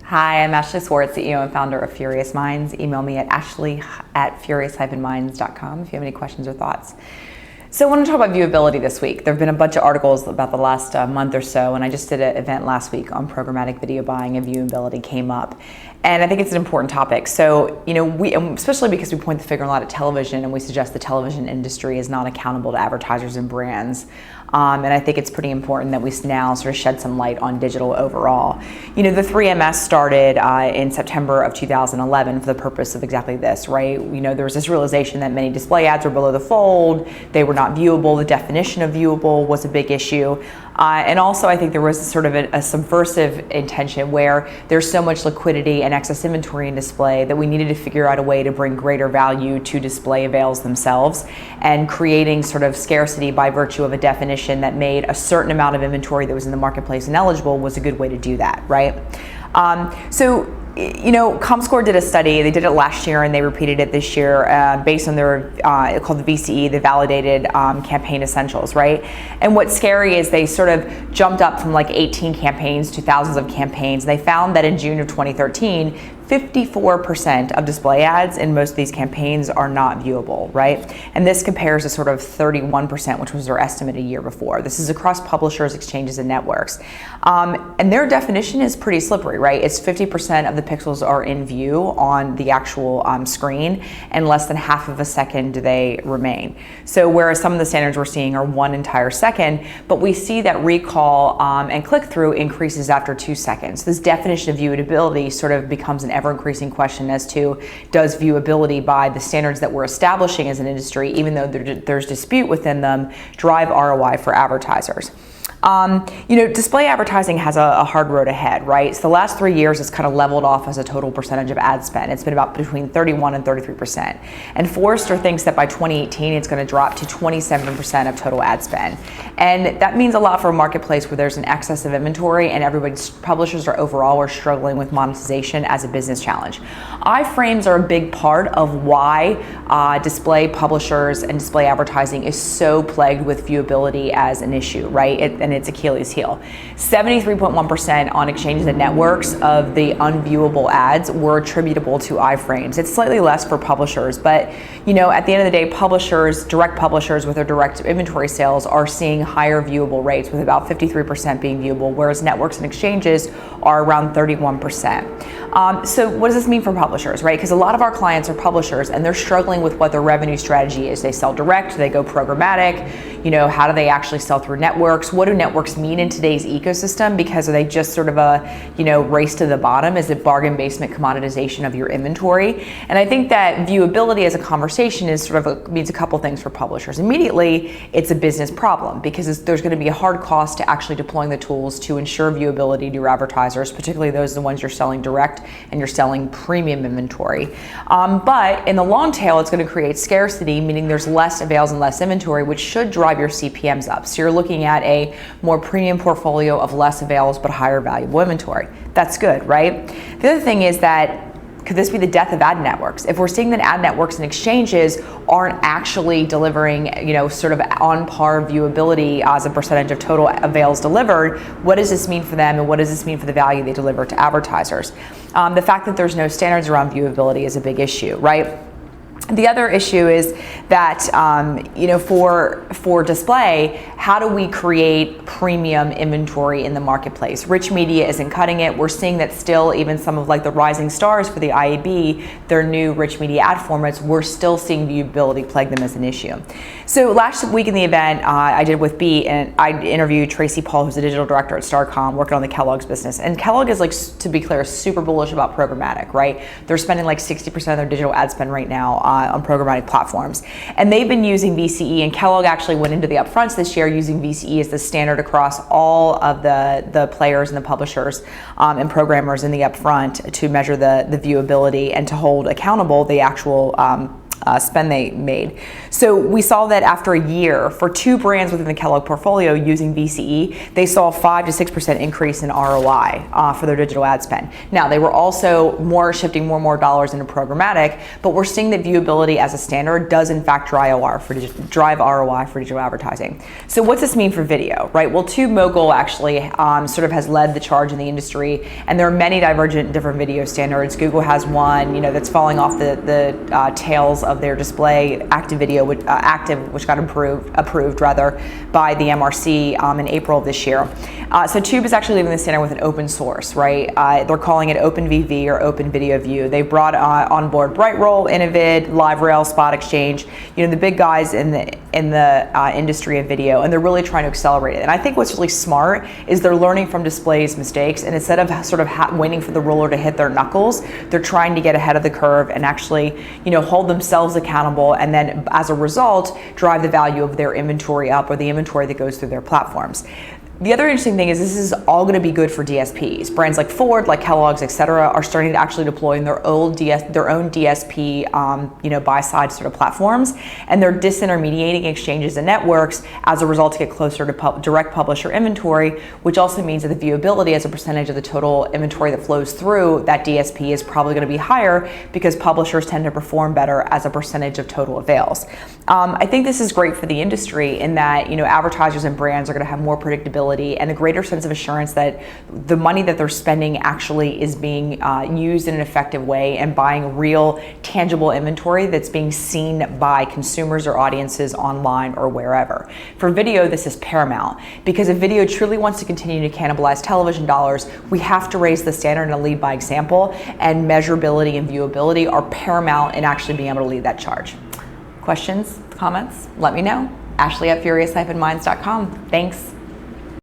Hi, I'm Ashley Swartz, CEO and founder of Furious Minds. Email me at ashley@furious-minds.com if you have any questions or thoughts. So I want to talk about viewability this week. There have been a bunch of articles about the last month or so, and I just did an event last week on programmatic video buying, and viewability came up. And I think it's an important topic. So, especially because we point the finger a lot at television and we suggest the television industry is not accountable to advertisers and brands. And I think it's pretty important that we now sort of shed some light on digital overall. The 3MS started in September of 2011 for the purpose of exactly this, right? There was this realization that many display ads were below the fold, they were not viewable, the definition of viewable was a big issue. And also I think there was sort of a subversive intention where there's so much liquidity and excess inventory in display that we needed to figure out a way to bring greater value to display avails themselves, and creating sort of scarcity by virtue of a definition that made a certain amount of inventory that was in the marketplace ineligible was a good way to do that, right? ComScore did a study. They did it last year and they repeated it this year based on their called the VCE, the Validated Campaign Essentials, right? And what's scary is they sort of jumped up from like 18 campaigns to thousands of campaigns. They found that in June of 2013, 54% of display ads in most of these campaigns are not viewable, right? And this compares to sort of 31%, which was their estimate a year before. This is across publishers, exchanges, and networks. And their definition is pretty slippery, right? It's 50% of the pixels are in view on the actual screen, and less than half of a second do they remain. So whereas some of the standards we're seeing are 1 entire second, but we see that recall and click-through increases after 2 seconds. This definition of viewability sort of becomes an ever-increasing question as to, does viewability by the standards that we're establishing as an industry, even though there's dispute within them, drive ROI for advertisers? Display advertising has a hard road ahead, right? So the last 3 years it's kind of leveled off as a total percentage of ad spend. It's been about between 31 and 33%. And Forrester thinks that by 2018 it's going to drop to 27% of total ad spend. And that means a lot for a marketplace where there's an excess of inventory and publishers are overall struggling with monetization as a business challenge. Iframes are a big part of why display publishers and display advertising is so plagued with viewability as an issue, right? And its Achilles heel. 73.1% on exchanges and networks of the unviewable ads were attributable to iframes. It's slightly less for publishers, but at the end of the day, direct publishers with their direct inventory sales are seeing higher viewable rates, with about 53% being viewable, whereas networks and exchanges are around 31%. So what does this mean for publishers, right? Because a lot of our clients are publishers and they're struggling with what their revenue strategy is. They sell direct, they go programmatic, how do they actually sell through networks? What do networks mean in today's ecosystem? Because are they just sort of a, race to the bottom? Is it bargain basement commoditization of your inventory? And I think that viewability as a conversation is means a couple things for publishers. Immediately, it's a business problem because there's going to be a hard cost to actually deploying the tools to ensure viewability to your advertisers, particularly those the ones you're selling direct and you're selling premium inventory. But in the long tail, it's going to create scarcity, meaning there's less avails and less inventory, which should drive your CPMs up. So you're looking at a more premium portfolio of less avails but higher valuable inventory. That's good, right? The other thing is that, could this be the death of ad networks? If we're seeing that ad networks and exchanges aren't actually delivering, sort of on par viewability as a percentage of total avails delivered, what does this mean for them, and what does this mean for the value they deliver to advertisers? The fact that there's no standards around viewability is a big issue, right? The other issue is that, for display, how do we create premium inventory in the marketplace? Rich media isn't cutting it. We're seeing that still, even some of the rising stars for the IAB, their new rich media ad formats, we're still seeing viewability plague them as an issue. So last week in the event I did with Beat, and I interviewed Tracy Paul, who's the digital director at Starcom, working on the Kellogg's business. And Kellogg is, to be clear, super bullish about programmatic, right? They're spending 60% of their digital ad spend right now on programmatic platforms. And they've been using VCE, and Kellogg actually went into the upfronts this year using VCE as the standard across all of the players and the publishers and programmers in the upfront to measure the viewability and to hold accountable the actual spend they made. So we saw that after a year, for 2 brands within the Kellogg portfolio using VCE, they saw a 5 to 6% increase in ROI for their digital ad spend. Now, they were also shifting more and more dollars into programmatic, but we're seeing that viewability as a standard does in fact drive ROI for digital advertising. So what's this mean for video, right? Well, TubeMogul actually sort of has led the charge in the industry, and there are many divergent different video standards. Google has one, that's falling off the tails of their display active video, which got approved by the MRC in April of this year. So Tube is actually leaving the standard with an open source, right? They're calling it OpenVV or Open Video View. They brought on board Brightroll, Innovid, LiveRail, Spot Exchange, the big guys in the industry of video, and they're really trying to accelerate it. And I think what's really smart is they're learning from display's mistakes, and instead of sort of waiting for the ruler to hit their knuckles, they're trying to get ahead of the curve and actually, hold themselves accountable, and then as a result, drive the value of their inventory up, or the inventory that goes through their platforms. The other interesting thing is this is all going to be good for DSPs. Brands like Ford, like Kellogg's, et cetera, are starting to actually deploy their own DSP, buy-side sort of platforms, and they're disintermediating exchanges and networks as a result to get closer to direct publisher inventory, which also means that the viewability as a percentage of the total inventory that flows through that DSP is probably going to be higher because publishers tend to perform better as a percentage of total avails. I think this is great for the industry in that, advertisers and brands are going to have more predictability and a greater sense of assurance that the money that they're spending actually is being used in an effective way and buying real, tangible inventory that's being seen by consumers or audiences online or wherever. For video, this is paramount because if video truly wants to continue to cannibalize television dollars, we have to raise the standard and lead by example, and measurability and viewability are paramount in actually being able to lead that charge. Questions, comments? Let me know. Ashley at furious-minds.com. Thanks.